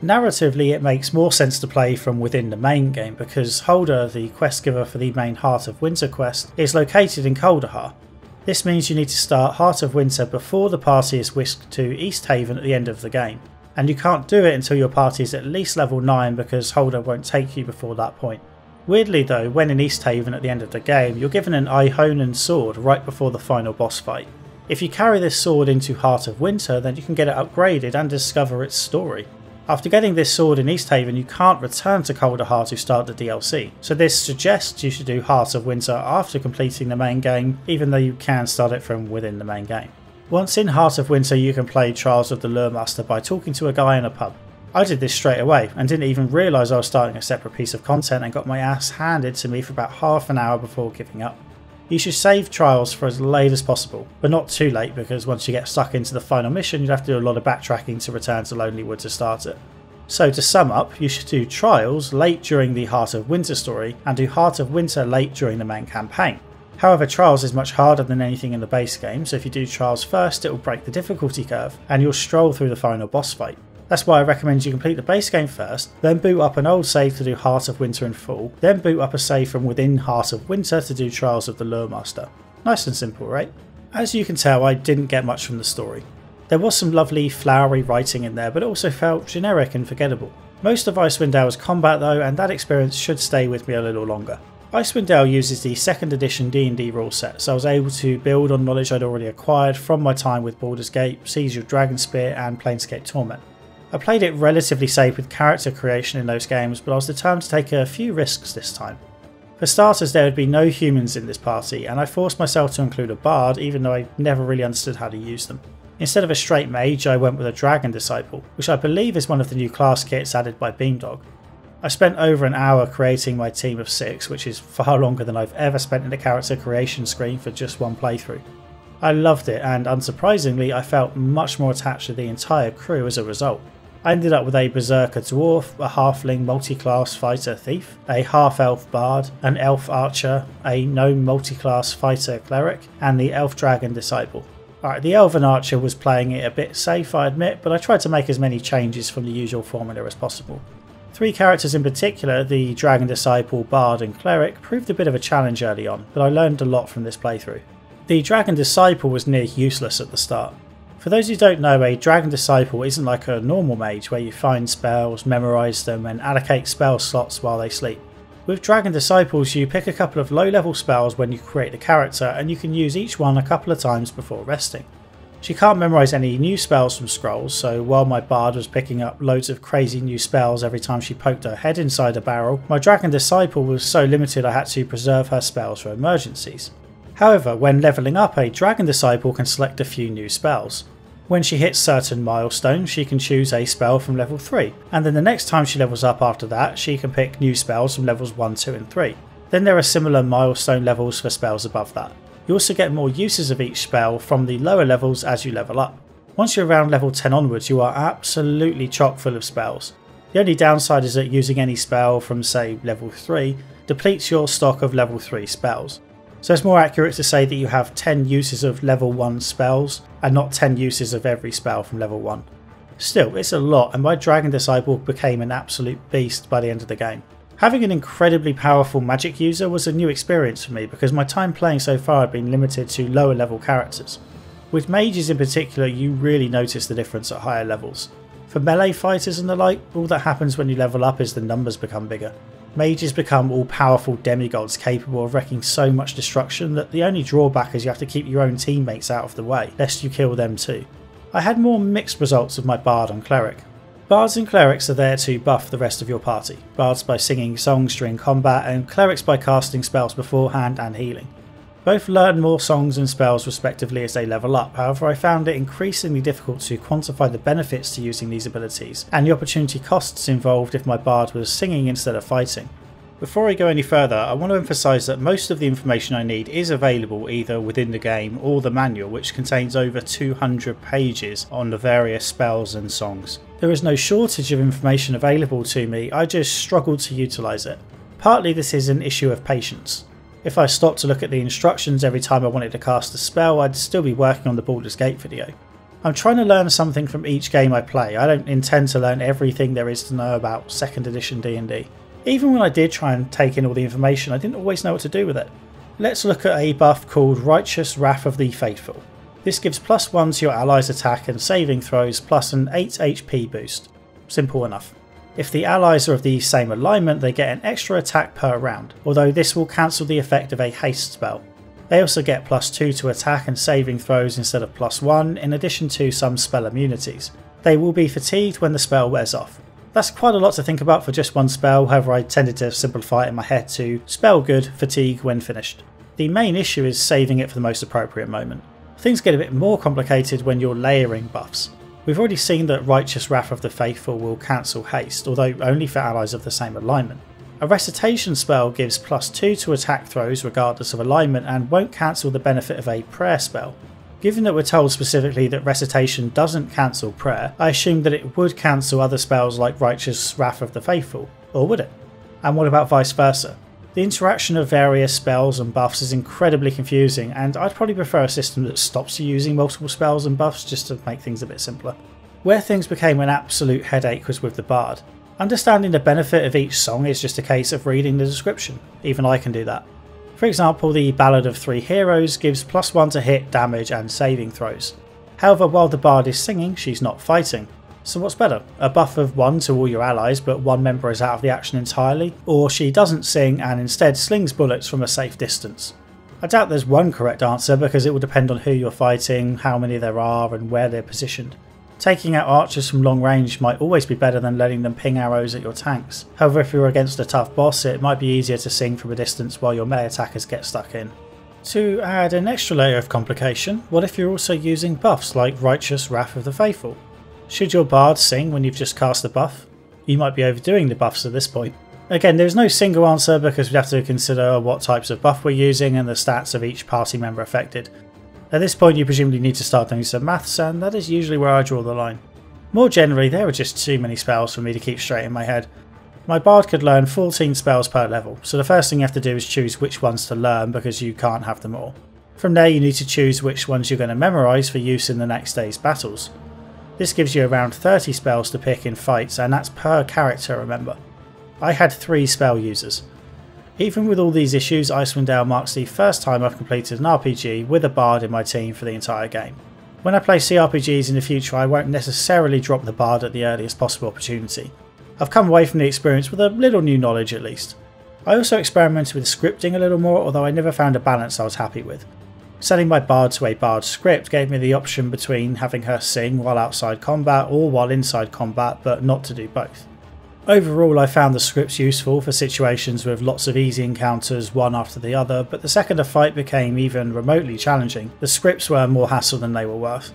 Narratively, it makes more sense to play from within the main game because Holder, the quest giver for the main Heart of Winter quest, is located in Kaldahar. This means you need to start Heart of Winter before the party is whisked to East Haven at the end of the game, and you can't do it until your party is at least level 9 because Holder won't take you before that point. Weirdly though, when in East Haven at the end of the game, you're given an Ihonen sword right before the final boss fight. If you carry this sword into Heart of Winter, then you can get it upgraded and discover its story. After getting this sword in East Haven, you can't return to Kaldahar to start the DLC, so this suggests you should do Heart of Winter after completing the main game, even though you can start it from within the main game. Once in Heart of Winter, you can play Trials of the Lure Master by talking to a guy in a pub. I did this straight away and didn't even realise I was starting a separate piece of content and got my ass handed to me for about half an hour before giving up. You should save Trials for as late as possible, but not too late because once you get stuck into the final mission you'd have to do a lot of backtracking to return to Lonelywood to start it. So to sum up, you should do Trials late during the Heart of Winter story and do Heart of Winter late during the main campaign. However, Trials is much harder than anything in the base game, so if you do Trials first it will break the difficulty curve and you'll stroll through the final boss fight. That's why I recommend you complete the base game first, then boot up an old save to do Heart of Winter in full, then boot up a save from within Heart of Winter to do Trials of the Lure Master. Nice and simple, right? As you can tell, I didn't get much from the story. There was some lovely flowery writing in there, but it also felt generic and forgettable. Most of Icewind Dale's combat though, and that experience should stay with me a little longer. Icewind uses the 2nd edition D&D rule set, so I was able to build on knowledge I'd already acquired from my time with Baldur's Gate, Siege of Dragonspear and Planescape Torment. I played it relatively safe with character creation in those games, but I was determined to take a few risks this time. For starters, there would be no humans in this party, and I forced myself to include a bard even though I never really understood how to use them. Instead of a straight mage, I went with a Dragon Disciple, which I believe is one of the new class kits added by Beamdog. I spent over an hour creating my team of 6, which is far longer than I've ever spent in a character creation screen for just one playthrough. I loved it, and unsurprisingly I felt much more attached to the entire crew as a result. I ended up with a Berserker Dwarf, a Halfling multi-class fighter thief, a half-elf bard, an elf archer, a gnome multi-class fighter cleric, and the elf dragon disciple. Alright, the elven archer was playing it a bit safe, I admit, but I tried to make as many changes from the usual formula as possible. 3 characters in particular, the Dragon Disciple, Bard and Cleric, proved a bit of a challenge early on, but I learned a lot from this playthrough. The Dragon Disciple was near useless at the start. For those who don't know, a Dragon Disciple isn't like a normal mage where you find spells, memorise them and allocate spell slots while they sleep. With Dragon Disciples you pick a couple of low level spells when you create the character and you can use each one a couple of times before resting. She can't memorise any new spells from scrolls, so while my bard was picking up loads of crazy new spells every time she poked her head inside a barrel, my Dragon Disciple was so limited I had to preserve her spells for emergencies. However, when levelling up, a Dragon Disciple can select a few new spells. When she hits certain milestones, she can choose a spell from level 3, and then the next time she levels up after that, she can pick new spells from levels 1, 2 and 3. Then there are similar milestone levels for spells above that. You also get more uses of each spell from the lower levels as you level up. Once you're around level 10 onwards, you are absolutely chock full of spells. The only downside is that using any spell from say level 3 depletes your stock of level 3 spells. So it's more accurate to say that you have 10 uses of level 1 spells and not 10 uses of every spell from level 1. Still, it's a lot and my Dragon Disciple became an absolute beast by the end of the game. Having an incredibly powerful magic user was a new experience for me because my time playing so far had been limited to lower level characters. With mages in particular, you really notice the difference at higher levels. For melee fighters and the like, all that happens when you level up is the numbers become bigger. Mages become all-powerful demigods capable of wreaking so much destruction that the only drawback is you have to keep your own teammates out of the way, lest you kill them too. I had more mixed results with my Bard and Cleric. Bards and Clerics are there to buff the rest of your party, Bards by singing songs during combat and Clerics by casting spells beforehand and healing. Both learn more songs and spells respectively as they level up, however I found it increasingly difficult to quantify the benefits to using these abilities and the opportunity costs involved if my Bard was singing instead of fighting. Before I go any further, I want to emphasise that most of the information I need is available either within the game or the manual, which contains over 200 pages on the various spells and songs. There is no shortage of information available to me, I just struggled to utilise it. Partly this is an issue of patience. If I stopped to look at the instructions every time I wanted to cast a spell, I'd still be working on the Baldur's Gate video. I'm trying to learn something from each game I play. I don't intend to learn everything there is to know about 2nd edition D&D. Even when I did try and take in all the information, I didn't always know what to do with it. Let's look at a buff called Righteous Wrath of the Faithful. This gives +1 to your allies' attack and saving throws plus an 8 HP boost. Simple enough. If the allies are of the same alignment, they get an extra attack per round, although this will cancel the effect of a haste spell. They also get +2 to attack and saving throws instead of +1, in addition to some spell immunities. They will be fatigued when the spell wears off. That's quite a lot to think about for just one spell, however I tended to simplify it in my head to spell good, fatigue when finished. The main issue is saving it for the most appropriate moment. Things get a bit more complicated when you're layering buffs. We've already seen that Righteous Wrath of the Faithful will cancel haste, although only for allies of the same alignment. A recitation spell gives +2 to attack throws regardless of alignment and won't cancel the benefit of a prayer spell. Given that we're told specifically that recitation doesn't cancel prayer, I assumed that it would cancel other spells like Righteous Wrath of the Faithful, or would it? And what about vice versa? The interaction of various spells and buffs is incredibly confusing, and I'd probably prefer a system that stops you using multiple spells and buffs just to make things a bit simpler. Where things became an absolute headache was with the Bard. Understanding the benefit of each song is just a case of reading the description. Even I can do that. For example, the Ballad of Three Heroes gives +1 to hit, damage and saving throws. However, while the Bard is singing, she's not fighting. So what's better, a buff of 1 to all your allies but one member is out of the action entirely, or she doesn't sing and instead slings bullets from a safe distance? I doubt there's one correct answer because it will depend on who you're fighting, how many there are and where they're positioned. Taking out archers from long range might always be better than letting them ping arrows at your tanks. However, if you're against a tough boss, it might be easier to sing from a distance while your melee attackers get stuck in. To add an extra layer of complication, what if you're also using buffs like Righteous Wrath of the Faithful? Should your bard sing when you've just cast a buff? You might be overdoing the buffs at this point. Again, there's no single answer because we'd have to consider what types of buff we're using and the stats of each party member affected. At this point you presumably need to start doing some maths, and that is usually where I draw the line. More generally, there are just too many spells for me to keep straight in my head. My bard could learn 14 spells per level, so the first thing you have to do is choose which ones to learn because you can't have them all. From there you need to choose which ones you're going to memorise for use in the next day's battles. This gives you around 30 spells to pick in fights, and that's per character, remember. I had 3 spell users. Even with all these issues, Icewind marks the first time I've completed an RPG with a bard in my team for the entire game. When I play CRPGs in the future, I won't necessarily drop the bard at the earliest possible opportunity. I've come away from the experience with a little new knowledge at least. I also experimented with scripting a little more, although I never found a balance I was happy with. Setting my bard to a bard script gave me the option between having her sing while outside combat or while inside combat, but not to do both. Overall, I found the scripts useful for situations with lots of easy encounters one after the other, but the second a fight became even remotely challenging, the scripts were more hassle than they were worth.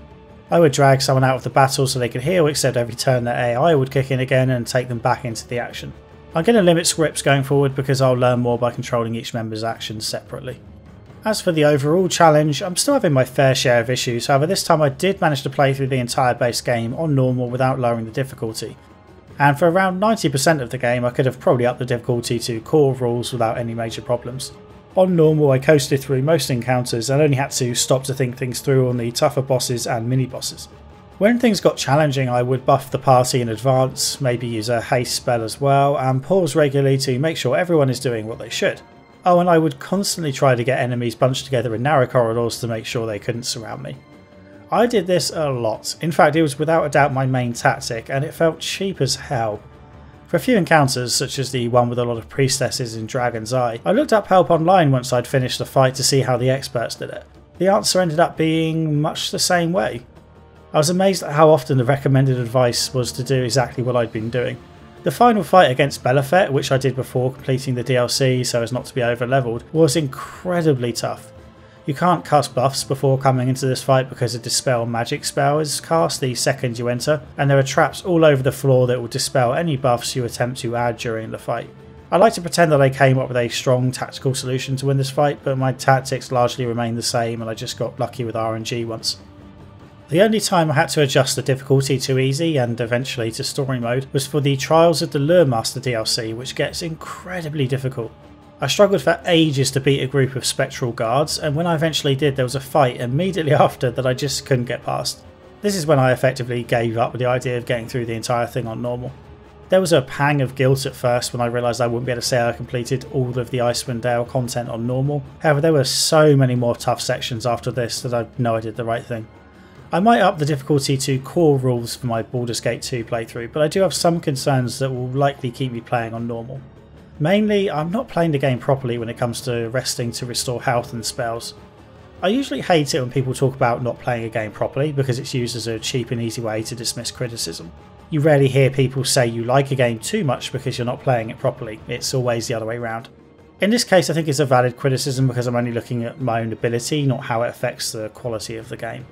I would drag someone out of the battle so they could heal, except every turn their AI would kick in again and take them back into the action. I'm going to limit scripts going forward because I'll learn more by controlling each member's actions separately. As for the overall challenge, I'm still having my fair share of issues, however this time I did manage to play through the entire base game on normal without lowering the difficulty. And for around 90% of the game I could have probably upped the difficulty to core rules without any major problems. On normal I coasted through most encounters and only had to stop to think things through on the tougher bosses and mini bosses. When things got challenging I would buff the party in advance, maybe use a haste spell as well, and pause regularly to make sure everyone is doing what they should. Oh, and I would constantly try to get enemies bunched together in narrow corridors to make sure they couldn't surround me. I did this a lot. In fact, it was without a doubt my main tactic, and it felt cheap as hell. For a few encounters, such as the one with a lot of priestesses in Dragon's Eye, I looked up help online once I'd finished the fight to see how the experts did it. The answer ended up being much the same way. I was amazed at how often the recommended advice was to do exactly what I'd been doing. The final fight against Belafet, which I did before completing the DLC so as not to be over-leveled, was incredibly tough. You can't cast buffs before coming into this fight because a Dispel magic spell is cast the second you enter, and there are traps all over the floor that will dispel any buffs you attempt to add during the fight. I like to pretend that I came up with a strong tactical solution to win this fight, but my tactics largely remain the same and I just got lucky with RNG once. The only time I had to adjust the difficulty to easy and eventually to story mode was for the Trials of the Lure Master DLC, which gets incredibly difficult. I struggled for ages to beat a group of spectral guards, and when I eventually did there was a fight immediately after that I just couldn't get past. This is when I effectively gave up with the idea of getting through the entire thing on normal. There was a pang of guilt at first when I realised I wouldn't be able to say I completed all of the Icewind Dale content on normal, however there were so many more tough sections after this that I know I did the right thing. I might up the difficulty to core rules for my Baldur's Gate 2 playthrough, but I do have some concerns that will likely keep me playing on normal. Mainly, I'm not playing the game properly when it comes to resting to restore health and spells. I usually hate it when people talk about not playing a game properly because it's used as a cheap and easy way to dismiss criticism. You rarely hear people say you like a game too much because you're not playing it properly, it's always the other way around. In this case I think it's a valid criticism because I'm only looking at my own ability, not how it affects the quality of the game.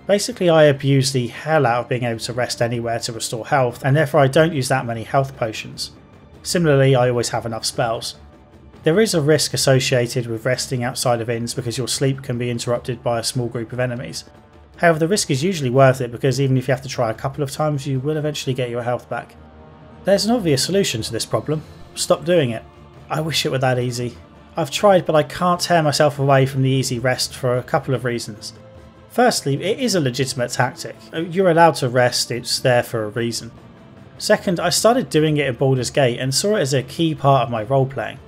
Basically I abuse the hell out of being able to rest anywhere to restore health, and therefore I don't use that many health potions. Similarly, I always have enough spells. There is a risk associated with resting outside of inns because your sleep can be interrupted by a small group of enemies. However, the risk is usually worth it because even if you have to try a couple of times, you will eventually get your health back. There's an obvious solution to this problem. Stop doing it. I wish it were that easy. I've tried, but I can't tear myself away from the easy rest for a couple of reasons. Firstly, it is a legitimate tactic. You're allowed to rest, it's there for a reason. Second, I started doing it in Baldur's Gate and saw it as a key part of my role-playing.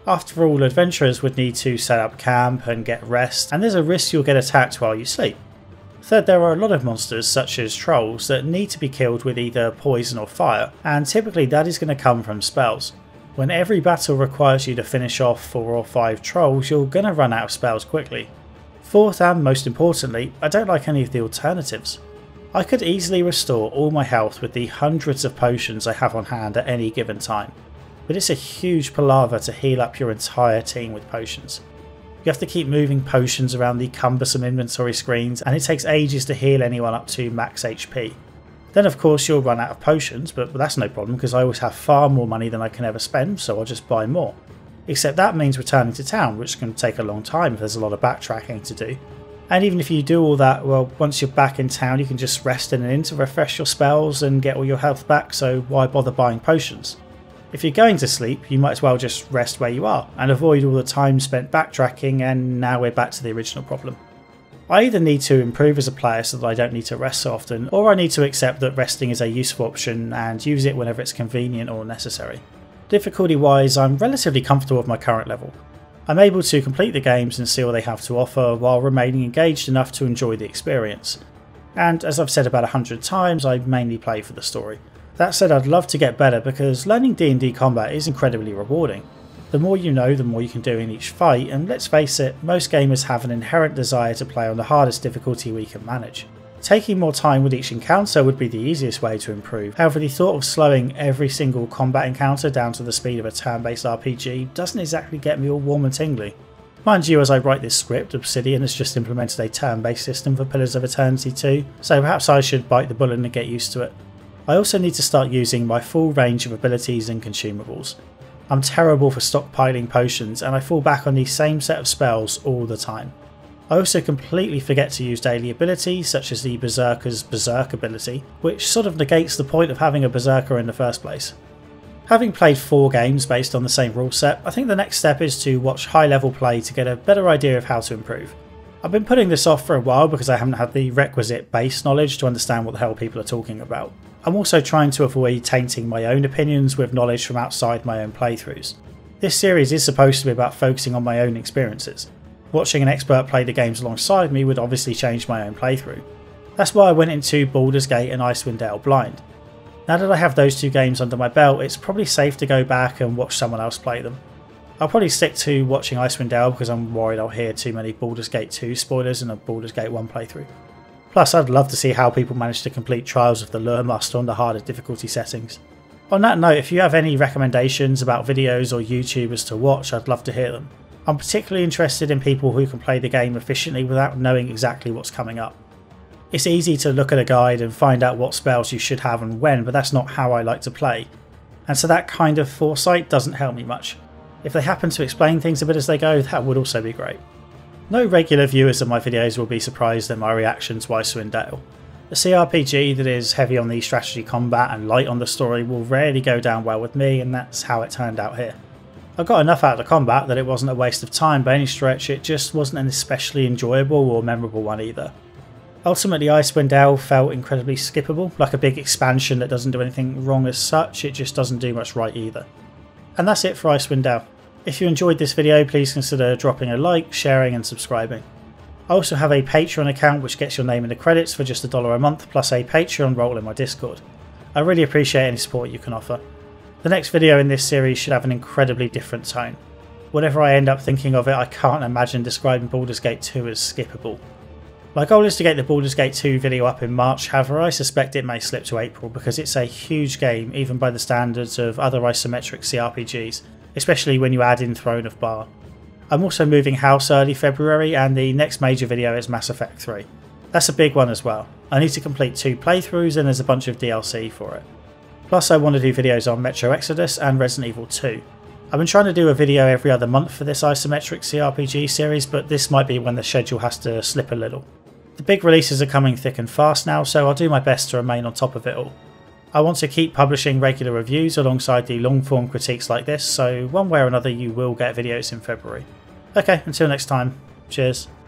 After all, adventurers would need to set up camp and get rest, and there's a risk you'll get attacked while you sleep. Third, there are a lot of monsters such as trolls that need to be killed with either poison or fire, and typically that is going to come from spells. When every battle requires you to finish off 4 or 5 trolls, you're going to run out of spells quickly. Fourth, and most importantly, I don't like any of the alternatives. I could easily restore all my health with the hundreds of potions I have on hand at any given time, but it's a huge palaver to heal up your entire team with potions. You have to keep moving potions around the cumbersome inventory screens, and it takes ages to heal anyone up to max HP. Then of course you'll run out of potions, but that's no problem because I always have far more money than I can ever spend, so I'll just buy more. Except that means returning to town, which can take a long time if there's a lot of backtracking to do. And even if you do all that, well, once you're back in town you can just rest in an inn to refresh your spells and get all your health back, so why bother buying potions? If you're going to sleep, you might as well just rest where you are and avoid all the time spent backtracking, and now we're back to the original problem. I either need to improve as a player so that I don't need to rest so often, or I need to accept that resting is a useful option and use it whenever it's convenient or necessary. Difficulty wise, I'm relatively comfortable with my current level. I'm able to complete the games and see what they have to offer while remaining engaged enough to enjoy the experience. And as I've said about 100 times, I mainly play for the story. That said, I'd love to get better because learning D&D combat is incredibly rewarding. The more you know, the more you can do in each fight, and let's face it, most gamers have an inherent desire to play on the hardest difficulty we can manage. Taking more time with each encounter would be the easiest way to improve, however the thought of slowing every single combat encounter down to the speed of a turn-based RPG doesn't exactly get me all warm and tingly. Mind you, as I write this script, Obsidian has just implemented a turn-based system for Pillars of Eternity 2, so perhaps I should bite the bullet and get used to it. I also need to start using my full range of abilities and consumables. I'm terrible for stockpiling potions, and I fall back on the same set of spells all the time. I also completely forget to use daily abilities such as the Berserker's Berserk ability, which sort of negates the point of having a Berserker in the first place. Having played 4 games based on the same rule set, I think the next step is to watch high level play to get a better idea of how to improve. I've been putting this off for a while because I haven't had the requisite base knowledge to understand what the hell people are talking about. I'm also trying to avoid tainting my own opinions with knowledge from outside my own playthroughs. This series is supposed to be about focusing on my own experiences. Watching an expert play the games alongside me would obviously change my own playthrough. That's why I went into Baldur's Gate and Icewind Dale blind. Now that I have those 2 games under my belt, it's probably safe to go back and watch someone else play them. I'll probably stick to watching Icewind Dale because I'm worried I'll hear too many Baldur's Gate 2 spoilers in a Baldur's Gate 1 playthrough. Plus, I'd love to see how people manage to complete Trials of the Luremaster on the harder difficulty settings. On that note, if you have any recommendations about videos or YouTubers to watch, I'd love to hear them. I'm particularly interested in people who can play the game efficiently without knowing exactly what's coming up. It's easy to look at a guide and find out what spells you should have and when, but that's not how I like to play, and so that kind of foresight doesn't help me much. If they happen to explain things a bit as they go, that would also be great. No regular viewers of my videos will be surprised at my reaction to Icewind Dale. A CRPG that is heavy on the strategy combat and light on the story will rarely go down well with me, and that's how it turned out here. I got enough out of the combat that it wasn't a waste of time by any stretch, it just wasn't an especially enjoyable or memorable one either. Ultimately, Icewind Dale felt incredibly skippable, like a big expansion that doesn't do anything wrong as such, it just doesn't do much right either. And that's it for Icewind Dale. If you enjoyed this video, please consider dropping a like, sharing and subscribing. I also have a Patreon account which gets your name in the credits for just $1 a month, plus a Patreon role in my Discord. I really appreciate any support you can offer. The next video in this series should have an incredibly different tone. Whatever I end up thinking of it, I can't imagine describing Baldur's Gate 2 as skippable. My goal is to get the Baldur's Gate 2 video up in March, however I suspect it may slip to April because it's a huge game even by the standards of other isometric CRPGs, especially when you add in Throne of Bar. I'm also moving house early February, and the next major video is Mass Effect 3. That's a big one as well. I need to complete 2 playthroughs and there's a bunch of DLC for it. Plus I want to do videos on Metro Exodus and Resident Evil 2. I've been trying to do a video every other month for this isometric CRPG series, but this might be when the schedule has to slip a little. The big releases are coming thick and fast now, so I'll do my best to remain on top of it all. I want to keep publishing regular reviews alongside the long form critiques like this, so one way or another you will get videos in February. Okay, until next time, cheers.